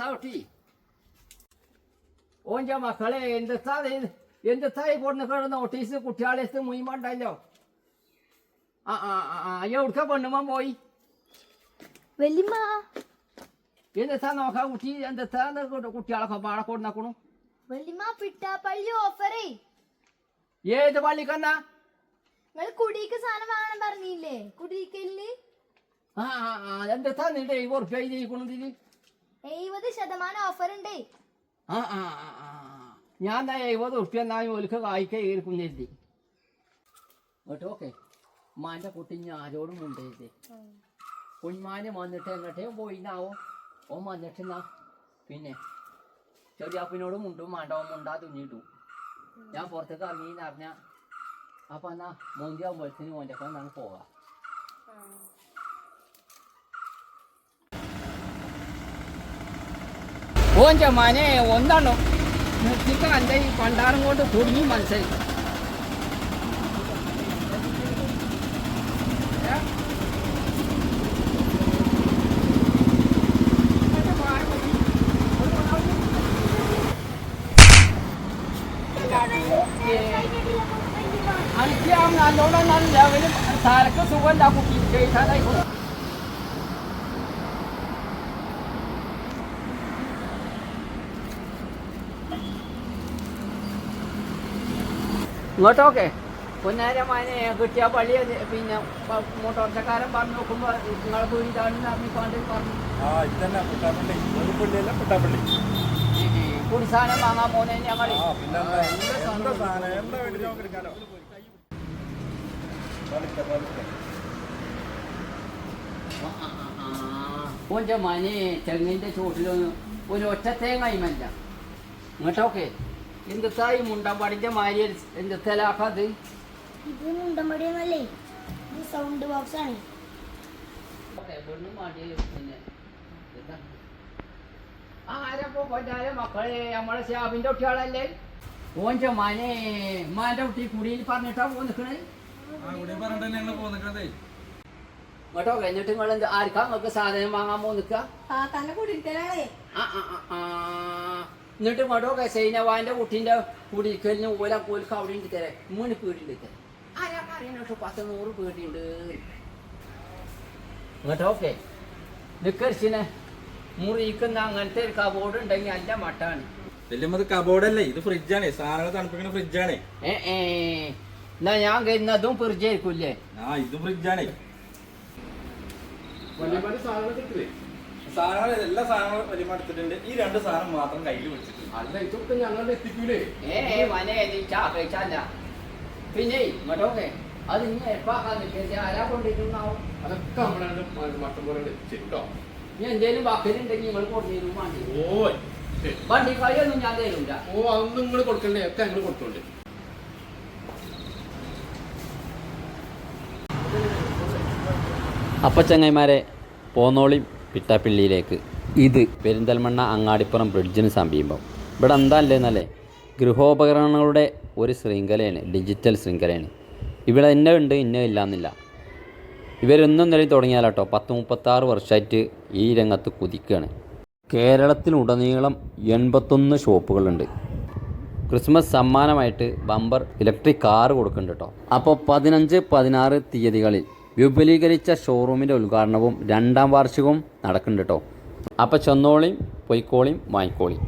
കുട്ടി ഓൻ്റെ മക്കളെ എന്തെത്തായി കൊടുക്കുന്ന നോട്ടീസ് കുട്ടികളെ മുയിമണ്ടല്ലോ എവിടുക്ക പെണ്ണുമ്മ പോയി എന്തെത്താ നോക്കാം കുട്ടി എന്തെത്താ കുട്ടികളൊക്കെ പാടെ കൊടുക്കണു പിട്ടാപ്പള്ളി ഓഫറേ ഏത് പള്ളിക്കന്നാ നിങ്ങൾ കുടിക്ക് സാധനം വാങ്ങണം പറഞ്ഞില്ലേ കുടിക്കലിന് എന്തെത്താ നിന്റെ 70 ഉറുപ്പ്യ ജയിക്കണതില് 70% ഓഫർ ഉണ്ട് ഞാൻ 70 ഉറുപ്പ്യ എന്നാ ഓൽക്ക് കായ്ക്കും കരുതി കേട്ടോ ഓക്കെ മാൻ്റെ കുട്ടി ആരോടും മുണ്ടരുത് കുഞ്ഞാന് വന്നിട്ട് എങ്ങോട്ടേ പോയിന്നാവോ ഓൻ വന്നിട്ടെന്നാ പിന്നെ ചെറിയാപ്പിനോട് മുണ്ടും മാണ്ടവും മുണ്ടാ തുന്നിയിട്ടു ഞാൻ പുറത്തേക്ക് ഇറങ്ങിന്ന് അറിഞ്ഞ അപ്പം എന്നാ മോന്തിയാകുമ്പോഴത്തേന് മോൻ്റെ അപ്പം എന്നാണ് പോകാം ഓൻ്റെ മനെ ഒന്നാണോ നിർത്തിക്ക എൻ്റെ ഈ പണ്ടാറും കൊണ്ട് കുടുങ്ങി മനസ്സിലായി അനിക്ക് നല്ലോണം ലെവലും തലക്ക് സുഖം കുട്ടി ചെയ്താലായി ഇങ്ങോട്ടോക്കെ പൊന്നാരമാനെ കിട്ടിയ പള്ളി പിന്നെ മോട്ടോർച്ചക്കാരൻ പറഞ്ഞു നോക്കുമ്പോൾ നിങ്ങളെ വീടാണെന്ന് അറിഞ്ഞിപ്പാണ്ട് പറഞ്ഞു കുടി സാധനം വാങ്ങാൻ പോകുന്നതിന് ഞങ്ങൾ ഓൻ്റെ മനെ തെങ്ങിൻ്റെ ചോട്ടിലൊന്നും ഒരു ഒറ്റ തേങ്ങയുമല്ല ഇങ്ങോട്ടോക്കെ എന്തെത്തായി മുണ്ടമ്പടിന്റെ മാരി എന്തെത്തലാക്കത് ഇത് മുണ്ടമ്പടിയൊന്നല്ലേ ഇത് സൗണ്ട് ബോക്സ് ആണ് ആരപ്പോ കൊല്ലാരെ മക്കളെ നമ്മളെ ഷാബിന്റെ കുട്ടികളല്ലേ ഓൻ്റെ മനെ മാൻ്റെ കുട്ടി കുടിയിൽ പറഞ്ഞിട്ടാ പോന്നിക്കണേ കേട്ടോ എന്നിട്ട് നിങ്ങൾ ആർക്കാ നിങ്ങൾക്ക് സാധനം വാങ്ങാൻ പോന്നിക്ക എന്നിട്ട് മടോ സൈനവാന്റെ കുട്ടീൻ്റെ കുടിക്കലിന് ഓലക്ക് അവിടെ ഉണ്ട് തരാം 3 പീടിയുണ്ട് തരാം ആരാ അറിയണോ 100 പീടിയുണ്ട് ഇങ്ങോട്ടോ ഓക്കെ നിക്കരിച്ചിനെ മുറിക്കുന്ന അങ്ങനത്തെ ഒരു കബോർഡ് ഉണ്ടെങ്കിൽ നല്ല മട്ടാണ് കബോർഡല്ലേ ഇത് ഫ്രിഡ്ജാണ് സാധനങ്ങൾ തണുപ്പിക്കുന്ന ഫ്രിഡ്ജാണ് എന്നാ ഞാൻ കരുതുന്നതും ഫ്രിഡ്ജായിരിക്കൂല്ലേ ഇതും ഫ്രിഡ്ജാണ് സാധനങ്ങൾ എല്ലാ സാധനങ്ങളും വലിയ എടുത്തിട്ടുണ്ട് ഈ 2 സാധനം മാത്രം കയ്യിൽ വെച്ചിട്ടുണ്ട് അല്ല ഇതൊക്കെ ഞങ്ങൾ എത്തിക്കൂലേ കഴിച്ചല്ല പിന്നെ ഇങ്ങോട്ടോക്കെ അത് ഇനി എപ്പാക്കാൻ നിൽക്കുക ആരാ കൊണ്ടിരുന്നാവും അതൊക്കെ നമ്മളെ മട്ടം പോലെ എത്തിച്ചിട്ടോ ഇനി എന്തേലും വാക്കലുണ്ടെങ്കിൽ നിങ്ങൾ കൊണ്ടുവരും വണ്ടി ഓ വണ്ടി കളിയൊന്നും ഞാൻ തരൂല അതൊന്നും നിങ്ങൾ കൊടുക്കണ്ടേ ഒക്കെ ഞങ്ങൾ കൊടുത്തോണ്ട് അപ്പം ചങ്ങായിമാരെ പോന്നോളി പിട്ടാപ്പിള്ളിയിലേക്ക് ഇത് പെരിന്തൽമണ്ണ അങ്ങാടിപ്പുറം ബ്രിഡ്ജിന് സമീപം ഇവിടെ എന്താ അല്ലേന്നല്ലേ ഗൃഹോപകരണങ്ങളുടെ ഒരു ശൃംഖലയാണ് ഡിജിറ്റൽ ശൃംഖലയാണ് ഇവിടെ ഇന്ന ഉണ്ട് ഇന്ന ഇല്ലയെന്നില്ല ഇവരൊന്നും നിലയിൽ തുടങ്ങിയാലോ 36 വർഷമായിട്ട് ഈ രംഗത്ത് കുതിക്കുകയാണ് കേരളത്തിലുടനീളം 81 ഷോപ്പുകളുണ്ട് ക്രിസ്മസ് സമ്മാനമായിട്ട് ബമ്പർ ഇലക്ട്രിക് കാർ കൊടുക്കുന്നുണ്ട് കേട്ടോ അപ്പോൾ 15-16 തീയതികളിൽ വിപുലീകരിച്ച ഷോറൂമിൻ്റെ ഉദ്ഘാടനവും 2ാം വാർഷികവും നടക്കുന്നുണ്ട് കേട്ടോ അപ്പോൾ ചെന്നോളിയും പൊയ്ക്കോളിയും വാങ്ങിക്കോളിയും